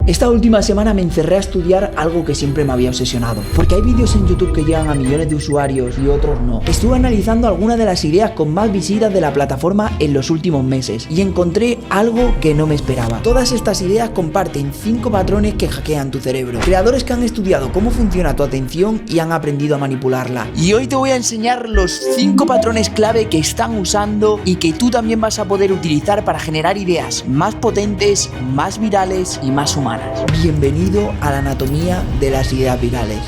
Esta última semana me encerré a estudiar algo que siempre me había obsesionado, porque hay vídeos en YouTube que llegan a millones de usuarios y otros no. Estuve analizando algunas de las ideas con más visitas de la plataforma en los últimos meses y encontré algo que no me esperaba. Todas estas ideas comparten 5 patrones que hackean tu cerebro. Creadores que han estudiado cómo funciona tu atención y han aprendido a manipularla. Y hoy te voy a enseñar los 5 patrones clave que están usando y que tú también vas a poder utilizar para generar ideas más potentes, más virales y más humanas. Bienvenido a la anatomía de las ideas virales.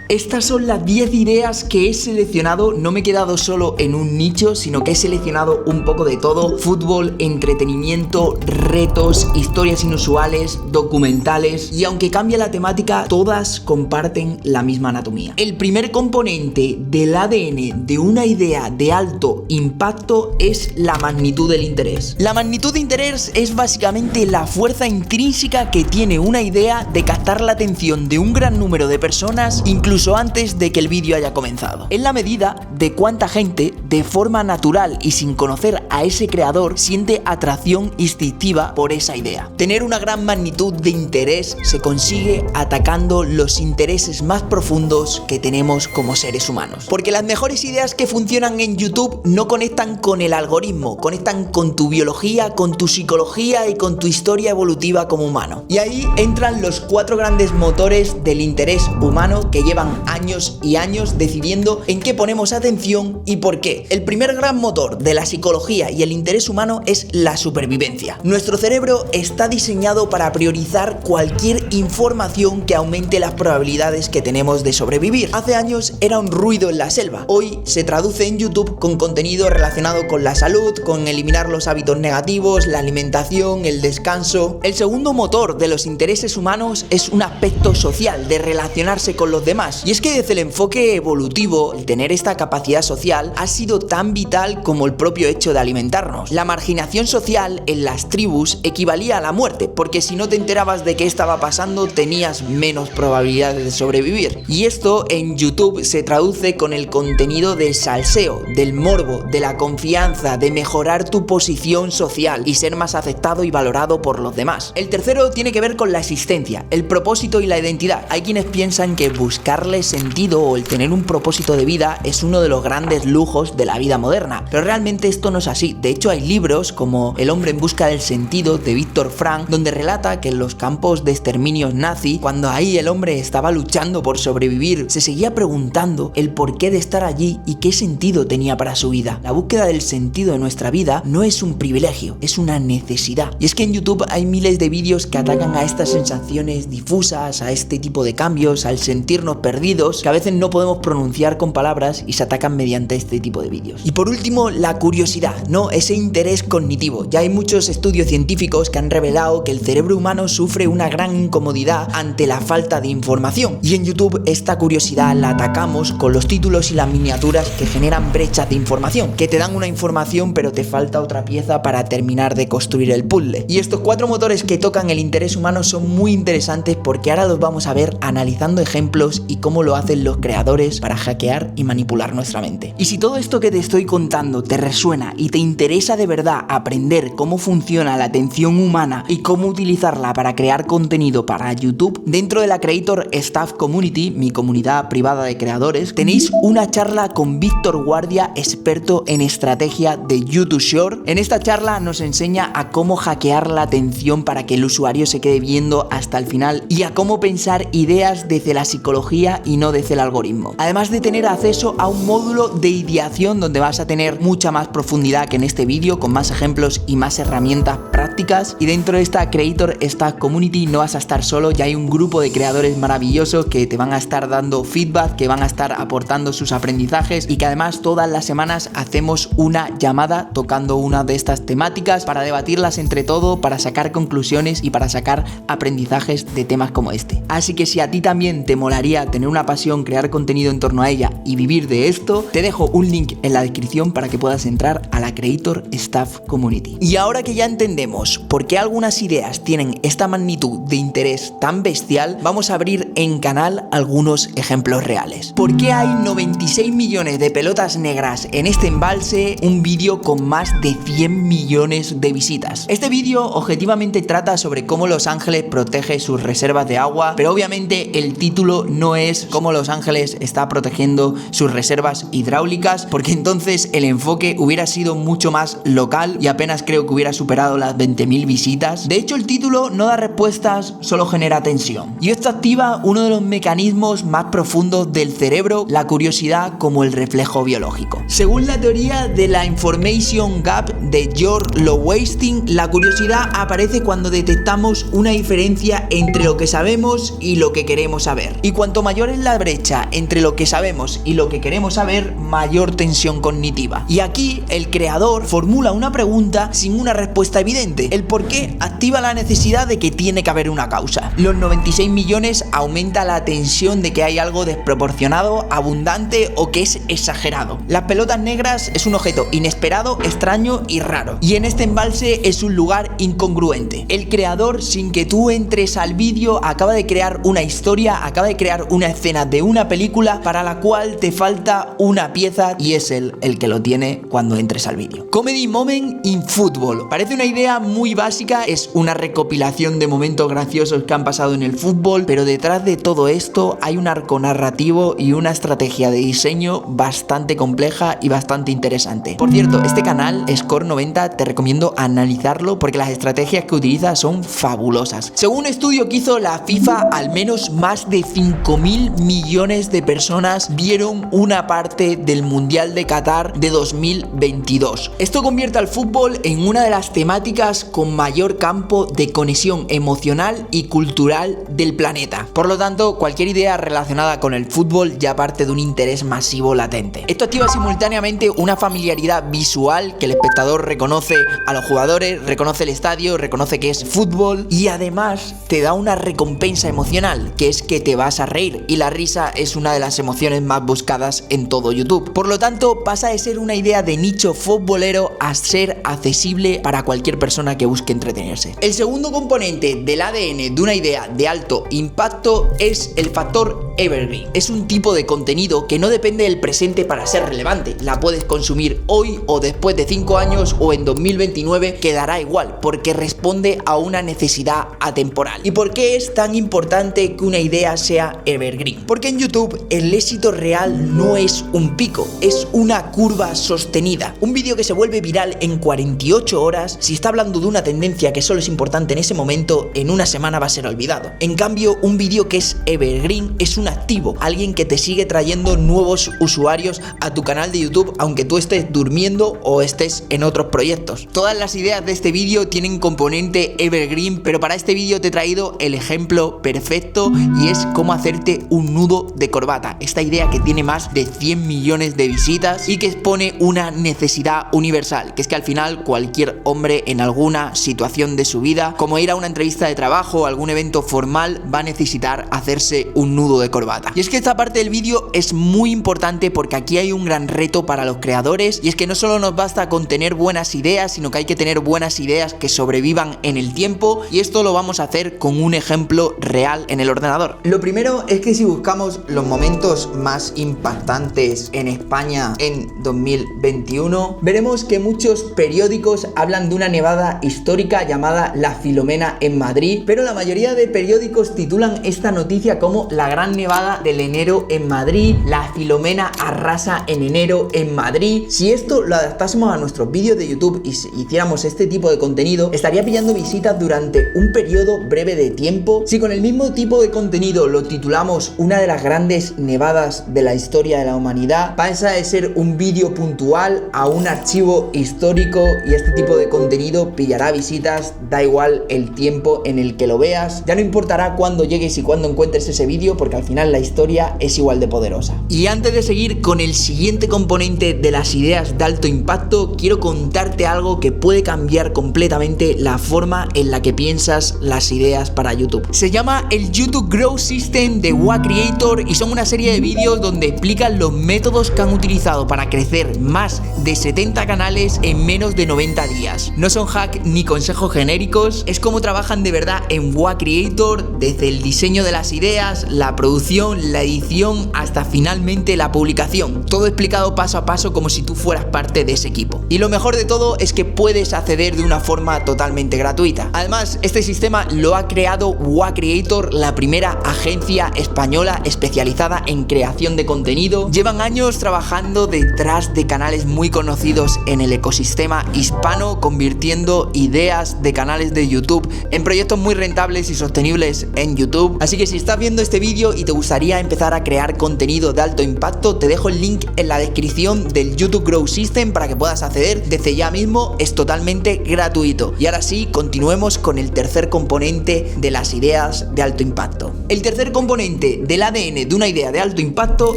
Estas son las 10 ideas que he seleccionado. No me he quedado solo en un nicho, sino que he seleccionado un poco de todo: fútbol, entretenimiento, retos, historias inusuales, documentales, y aunque cambia la temática, todas comparten la misma anatomía. El primer componente del ADN de una idea de alto impacto es la magnitud del interés. La magnitud de interés es básicamente la fuerza intrínseca que tiene una idea de captar la atención de un gran número de personas, incluso antes de que el vídeo haya comenzado. Es la medida de cuánta gente, de forma natural y sin conocer a ese creador, siente atracción instintiva por esa idea. Tener una gran magnitud de interés se consigue atacando los intereses más profundos que tenemos como seres humanos. Porque las mejores ideas que funcionan en YouTube no conectan con el algoritmo, conectan con tu biología, con tu psicología y con tu historia evolutiva como humano. Y ahí entran los 4 grandes motores del interés humano que llevan años y años decidiendo en qué ponemos atención y por qué. El primer gran motor de la psicología y el interés humano es la supervivencia. Nuestro cerebro está diseñado para priorizar cualquier información que aumente las probabilidades que tenemos de sobrevivir. Hace años era un ruido en la selva. Hoy se traduce en YouTube con contenido relacionado con la salud, con eliminar los hábitos negativos, la alimentación, el descanso. El segundo motor de los intereses humanos es un aspecto social, de relacionarse con los demás. Y es que desde el enfoque evolutivo, el tener esta capacidad social ha sido tan vital como el propio hecho de alimentarnos. La marginación social en las tribus equivalía a la muerte, porque si no te enterabas de qué estaba pasando, tenías menos probabilidades de sobrevivir. Y esto en YouTube se traduce con el contenido de salseo, del morbo, de la confianza, de mejorar tu posición social y ser más aceptado y valorado por los demás. El tercero tiene que ver con la existencia, el propósito y la identidad. Hay quienes piensan que buscarle sentido o el tener un propósito de vida es uno de los grandes lujos de la vida moderna, pero realmente esto no es así. De hecho, hay libros como El hombre en busca del sentido, de Viktor Frankl, donde relata que en los campos de exterminios nazi, cuando ahí el hombre estaba luchando por sobrevivir, se seguía preguntando el porqué de estar allí y qué sentido tenía para su vida. La búsqueda del sentido de nuestra vida no es un privilegio, es una necesidad. Y es que en YouTube hay miles de vídeos que atacan a estas sensaciones difusas, a este tipo de cambios, al sentirnos perdidos, que a veces no podemos pronunciar con palabras y se atacan mediante este tipo de vídeos. Y por último, la curiosidad, ¿no? Ese interés cognitivo. Ya hay muchos estudios científicos que han revelado que el cerebro humano sufre una gran incomodidad ante la falta de información. Y en YouTube esta curiosidad la atacamos con los títulos y las miniaturas que generan brechas de información, que te dan una información pero te falta otra pieza para terminar de construir el puzzle. Y estos 4 motores que tocan el interés humano son muy interesantes porque ahora los vamos a ver analizando ejemplos y cómo lo hacen los creadores para hackear y manipular nuestra mente. Y si todo esto que te estoy contando te resuena y te interesa de verdad aprender cómo funciona la atención humana y cómo utilizarla para crear contenido para YouTube, dentro de la Creator Staff Community, mi comunidad privada de creadores, tenéis una charla con Víctor Guardia, experto en estrategia de YouTube Short. En esta charla nos enseña a cómo hackear la atención para que el usuario se quede viendo hasta el final y a cómo pensar ideas desde la psicología y no desde el algoritmo. Además de tener acceso a un módulo de ideación donde vas a tener mucha más profundidad que en este vídeo, con más ejemplos y más herramientas prácticas. Y dentro de esta Creator Staff Community no vas a estar solo, ya hay un grupo de creadores maravillosos que te van a estar dando feedback, que van a estar aportando sus aprendizajes y que además todas las semanas hacemos una llamada tocando una de estas temáticas para debatirlas entre todos, para sacar conclusiones y para sacar aprendizajes de temas como este. Así que si a ti también te molaría tener una pasión, crear contenido en torno a ella y vivir de esto, te dejo un link en la descripción para que puedas entrar a la Creator Staff Community. Y ahora que ya entendemos entendamos por qué algunas ideas tienen esta magnitud de interés tan bestial, vamos a abrir en canal algunos ejemplos reales. ¿Por qué hay 96 millones de pelotas negras en este embalse? Un vídeo con más de 100 millones de visitas. Este vídeo objetivamente trata sobre cómo Los Ángeles protege sus reservas de agua, pero obviamente el título no es cómo Los Ángeles está protegiendo sus reservas hidráulicas, porque entonces el enfoque hubiera sido mucho más local y apenas creo que hubiera superado las 20.000 visitas. De hecho, el título no da respuestas, solo genera tensión. Y esto activa uno de los mecanismos más profundos del cerebro, la curiosidad como el reflejo biológico. Según la teoría de la Information Gap de George Lowenstein, la curiosidad aparece cuando detectamos una diferencia entre lo que sabemos y lo que queremos saber. Y cuanto mayor es la brecha entre lo que sabemos y lo que queremos saber, mayor tensión cognitiva. Y aquí el creador formula una pregunta sin una respuesta evidente. El por qué activa la necesidad de que tiene que haber una causa. Los 96 millones aumenta la tensión de que hay algo desproporcionado, abundante o que es exagerado. Las pelotas negras es un objeto inesperado, extraño y raro. Y en este embalse es un lugar incongruente. El creador, sin que tú entres al vídeo, acaba de crear una historia, acaba de crear una escena de una película para la cual te falta una pieza y es él el que lo tiene cuando entres al vídeo. Comedy Moment in Football. Parece una idea muy básica, es una recopilación de momentos graciosos que han pasado en el fútbol, pero detrás de todo esto hay un arco narrativo y una estrategia de diseño bastante compleja y bastante interesante. Por cierto, este canal, Score90, te recomiendo analizarlo porque las estrategias que utiliza son fabulosas. Según un estudio que hizo la FIFA, al menos más de 5.000 millones de personas vieron una parte del Mundial de Qatar de 2022. Esto convierte al fútbol en una de las temáticas con mayor campo de conexión emocional y cultural del planeta. Por lo tanto, cualquier idea relacionada con el fútbol ya parte de un interés masivo latente. Esto activa simultáneamente una familiaridad visual que el espectador reconoce a los jugadores, reconoce el estadio, reconoce que es fútbol y además te da una recompensa emocional, que es que te vas a reír, y la risa es una de las emociones más buscadas en todo YouTube. Por lo tanto, pasa de ser una idea de nicho futbolero a ser accesible para cualquier persona que busque entretenerse. El segundo componente del ADN de una idea de alto impacto es el factor evergreen. Es un tipo de contenido que no depende del presente para ser relevante. La puedes consumir hoy o después de 5 años o en 2029, quedará igual, porque responde a una necesidad atemporal. ¿Y por qué es tan importante que una idea sea evergreen? Porque en YouTube el éxito real no es un pico, es una curva sostenida. Un vídeo que se vuelve viral en 48 horas, si está hablando de una tendencia que solo es importante en ese momento, en una semana va a ser olvidado. En cambio, un vídeo que es evergreen es un activo, alguien que te sigue trayendo nuevos usuarios a tu canal de YouTube, aunque tú estés durmiendo o estés en otros proyectos. Todas las ideas de este vídeo tienen componente evergreen, pero para este vídeo te he traído el ejemplo perfecto y es cómo hacerte un nudo de corbata. Esta idea que tiene más de 100 millones de visitas y que expone una necesidad universal, que es que al final cualquier hombre en alguna situación de su vida, como ir a una entrevista de trabajo o algún evento formal, va a necesitar hacerse un nudo de corbata. Y es que esta parte del vídeo es muy importante porque aquí hay un gran reto para los creadores, y es que no solo nos basta con tener buenas ideas, sino que hay que tener buenas ideas que sobrevivan en el tiempo, y esto lo vamos a hacer con un ejemplo real en el ordenador. Lo primero es que si buscamos los momentos más impactantes en España en 2021, veremos que muchos periódicos hablan de una nevada histórica llamada La Filomena en Madrid, pero la mayoría de periódicos titulan esta noticia como la gran nevada del enero en Madrid, La Filomena arrasa en enero en Madrid. Si esto lo adaptásemos a nuestros vídeos de YouTube y hiciéramos este tipo de contenido, estaría pillando visitas durante un periodo breve de tiempo. Si con el mismo tipo de contenido lo titulamos una de las grandes nevadas de la historia de la humanidad, pasa de ser un vídeo puntual a un archivo histórico, y este tipo de contenido pillará visitas, da igual el tiempo en el que lo veas, ya no importará cuándo llegues y cuándo encuentres ese vídeo, porque al final la historia es igual de poderosa. Y antes de seguir con el siguiente componente de las ideas de alto impacto, quiero contarte algo que puede cambiar completamente la forma en la que piensas las ideas para YouTube. Se llama el YouTube Growth System de WA Creator y son una serie de vídeos donde explican los métodos que han utilizado para crecer más de 70 canales en menos de 90 días. No son hacks hack ni consejos genéricos, es cómo trabajan de verdad en WA Creator, desde el diseño de las ideas, la producción, la edición, hasta finalmente la publicación. Todo explicado paso a paso como si tú fueras parte de ese equipo. Y lo mejor de todo es que puedes acceder de una forma totalmente gratuita. Además, este sistema lo ha creado WA Creator, la primera agencia española especializada en creación de contenido. Llevan años trabajando detrás de canales muy conocidos en el ecosistema hispano, convirtiendo ideas de canales de YouTube en proyectos muy rentables y sostenibles en YouTube. Así que si estás viendo este vídeo y te gustaría empezar a crear contenido de alto impacto, te dejo el link en la descripción del YouTube Grow System para que puedas acceder desde ya mismo. Es totalmente gratuito. Y ahora sí, continuemos con el tercer componente de las ideas de alto impacto. El tercer componente del ADN de una idea de alto impacto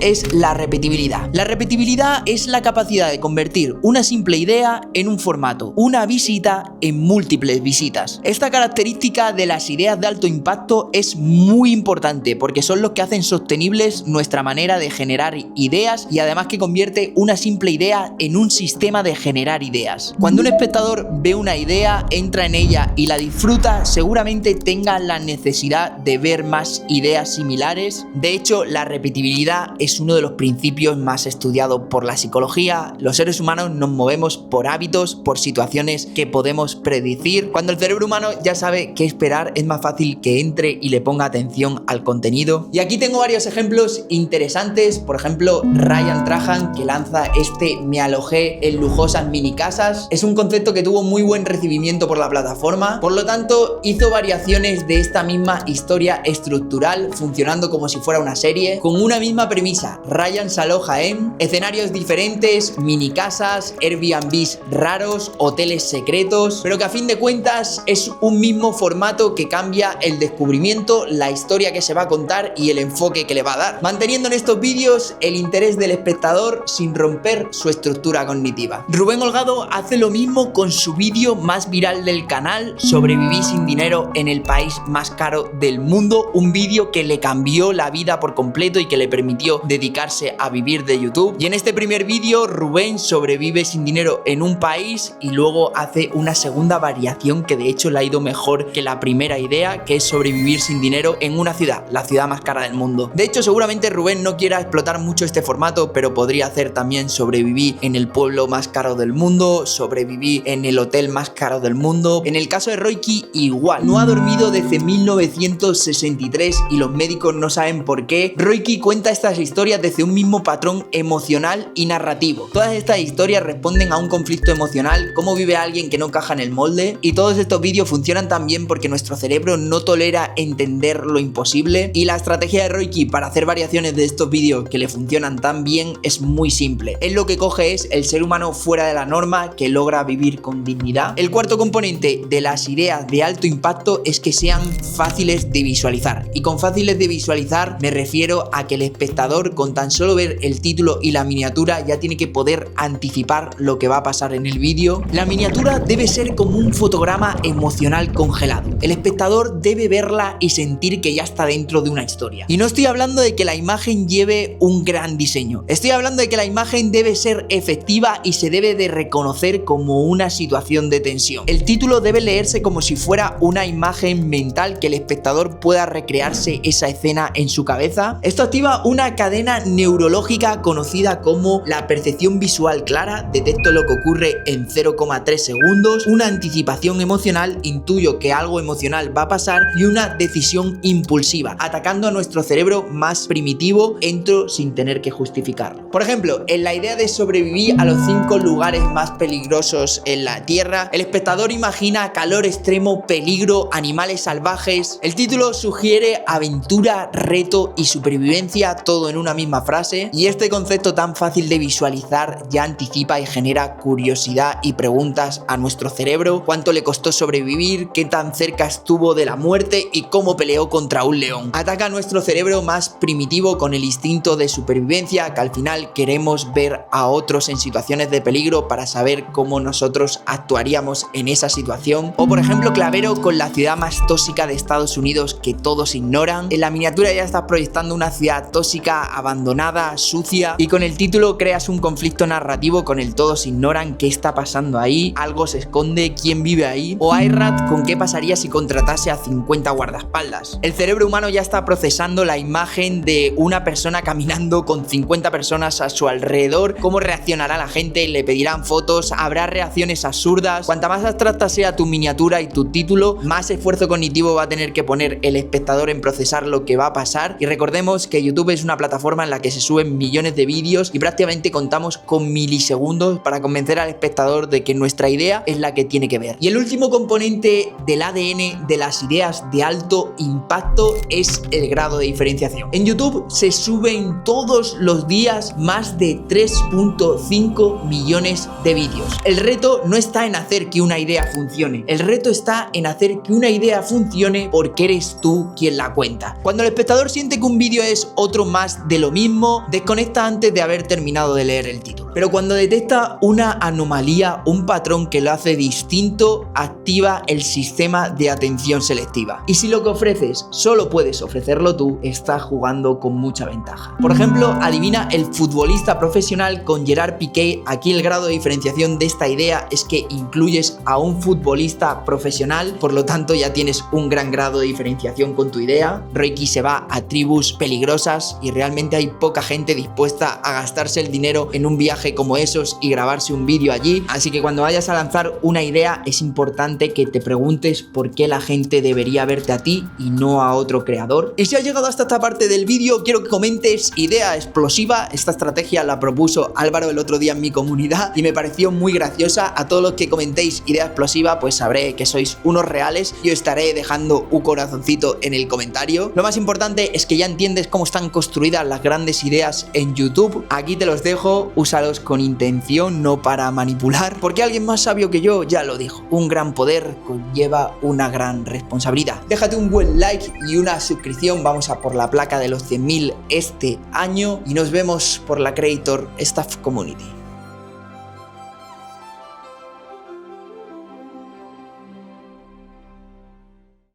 es la repetibilidad. La repetibilidad es la capacidad de convertir una simple idea en un formato, una visita en múltiples visitas. Esta característica de las ideas de alto impacto es muy importante porque son los que hacen sostenibles nuestra manera de generar ideas y además que convierte una simple idea en un sistema de generar ideas. Cuando un espectador ve una idea, entra en ella y la disfruta, seguramente tenga la necesidad de ver más ideas similares. De hecho, la repetibilidad es uno de los principios más estudiados por la psicología. Los seres humanos nos movemos por hábitos, por situaciones que podemos predecir. Cuando el cerebro humano ya sabe qué esperar, es más fácil que entre y le ponga atención al contenido. Y aquí tengo varios ejemplos interesantes. Por ejemplo, Ryan Trahan, que lanza este Me alojé en lujosas mini casas. Es un concepto que tuvo muy buen recibimiento por la plataforma. Por lo tanto, hizo variaciones de esta misma historia estructural, funcionando como si fuera una serie, con una misma premisa. Ryan se aloja en escenarios diferentes, mini casas, Airbnbs raros, hoteles secretos, pero que a fin de cuentas es un mismo formato que cambia el descubrimiento, la historia que se va a contar y el enfoque que le va a dar, manteniendo en estos vídeos el interés del espectador sin romper su estructura cognitiva. Rubén Holgado hace lo mismo con su vídeo más viral del canal, Sobreviví sin dinero en el país más caro del mundo, un vídeo que le cambió la vida por completo y que le permitió dedicarse a vivir de YouTube. Y en este primer vídeo, Rubén sobrevive sin dinero en un país y luego hace una segunda variación que de hecho le ha ido mejor que la primera idea, que es sobrevivir sin dinero en una ciudad, la ciudad más cara del mundo. De hecho, seguramente Rubén no quiera explotar mucho este formato, pero podría hacer también sobreviví en el pueblo más caro del mundo, sobreviví en el hotel más caro del mundo. En el caso de Royki, igual. No ha dormido desde 1963 y los médicos no saben por qué. Royki cuenta estas historias desde un mismo patrón emocional y narrativo. Todas estas historias responden a un conflicto emocional, cómo vive alguien que no encaja en el molde, y todos estos vídeos funcionan también porque nuestro cerebro no tolera entender lo imposible, y la estrategia de Royki para hacer variaciones de estos vídeos que le funcionan tan bien es muy simple. Él lo que coge es el ser humano fuera de la norma que logra vivir con dignidad. El cuarto componente de las ideas de alto impacto es que sean fáciles de visualizar, y con fáciles de visualizar me refiero a que el espectador con tan solo ver el título y la miniatura ya tiene que poder anticipar lo que va a pasar en el vídeo. La miniatura debe ser como un fotograma emocional congelado. El espectador debe verla y sentir que ya está dentro de una historia. Y no estoy hablando de que la imagen lleve un gran diseño, estoy hablando de que la imagen debe ser efectiva y se debe de reconocer como una situación de tensión. El título debe leerse como si fuera una imagen mental, que el espectador pueda recrearse esa escena en su cabeza. Esto activa una cadena neurológica conocida como la percepción visual clara. Detecto lo que ocurre en 0,3 segundos, una anticipación emocional, intuyo que algo emocional va a pasar, y una decisión impulsiva, atacando a nuestro cerebro más primitivo, entro sin tener que justificarlo. Por ejemplo, en la idea de sobrevivir a los 5 lugares más peligrosos en la Tierra, el espectador imagina calor extremo, peligro, animales salvajes. El título sugiere aventura, reto y supervivencia, todo en una misma frase, y este concepto tan fácil de visualizar ya anticipa y genera curiosidad y preguntas a nuestro cerebro. ¿Cuánto le costó sobrevivir? ¿Qué tan cerca estuvo de la muerte? ¿Y cómo peleó contra un león? Ataca a nuestro cerebro más primitivo con el instinto de supervivencia, que al final queremos ver a otros en situaciones de peligro para saber cómo nosotros actuaríamos en esa situación. O por ejemplo, Clavero con la ciudad más tóxica de Estados Unidos que todos ignoran. En la miniatura ya estás proyectando una ciudad tóxica, abandonada, sucia, y con el título creas un conflicto narrativo con el todos ignoran qué está pasando ahí, algo se esconde dónde, quién vive ahí, o iRat con qué pasaría si contratase a 50 guardaespaldas. El cerebro humano ya está procesando la imagen de una persona caminando con 50 personas a su alrededor, cómo reaccionará la gente, le pedirán fotos, habrá reacciones absurdas. Cuanta más abstracta sea tu miniatura y tu título, más esfuerzo cognitivo va a tener que poner el espectador en procesar lo que va a pasar. Y recordemos que YouTube es una plataforma en la que se suben millones de vídeos y prácticamente contamos con milisegundos para convencer al espectador de que nuestra idea es la que tiene que ver. Y el último componente del ADN de las ideas de alto impacto es el grado de diferenciación. En YouTube se suben todos los días más de 3.5 millones de vídeos. El reto no está en hacer que una idea funcione, el reto está en hacer que una idea funcione porque eres tú quien la cuenta. Cuando el espectador siente que un vídeo es otro más de lo mismo, desconecta antes de haber terminado de leer el título. Pero cuando detecta una anomalía, un patrón que lo hace distinto, activa el sistema de atención selectiva. Y si lo que ofreces solo puedes ofrecerlo tú, estás jugando con mucha ventaja. Por ejemplo, adivina el futbolista profesional con Gerard Piqué. Aquí el grado de diferenciación de esta idea es que incluyes a un futbolista profesional, por lo tanto ya tienes un gran grado de diferenciación con tu idea. Reiki se va a tribus peligrosas y realmente hay poca gente dispuesta a gastarse el dinero en un viaje como esos y grabarse un vídeo allí. Así que cuando vayas a lanzar una idea es importante que te preguntes por qué la gente debería verte a ti y no a otro creador. Y si has llegado hasta esta parte del vídeo, quiero que comentes idea explosiva. Esta estrategia la propuso Álvaro el otro día en mi comunidad y me pareció muy graciosa. A todos los que comentéis idea explosiva, pues sabré que sois unos reales. Yo estaré dejando un corazoncito en el comentario. Lo más importante es que ya entiendes cómo están construidas las grandes ideas en YouTube. Aquí te los dejo, úsalos con intención, no para manipular, porque alguien más sabio que yo ya lo dijo: un gran poder conlleva una gran responsabilidad. Déjate un buen like y una suscripción, vamos a por la placa de los 100.000 este año y nos vemos por la Creator Staff Community.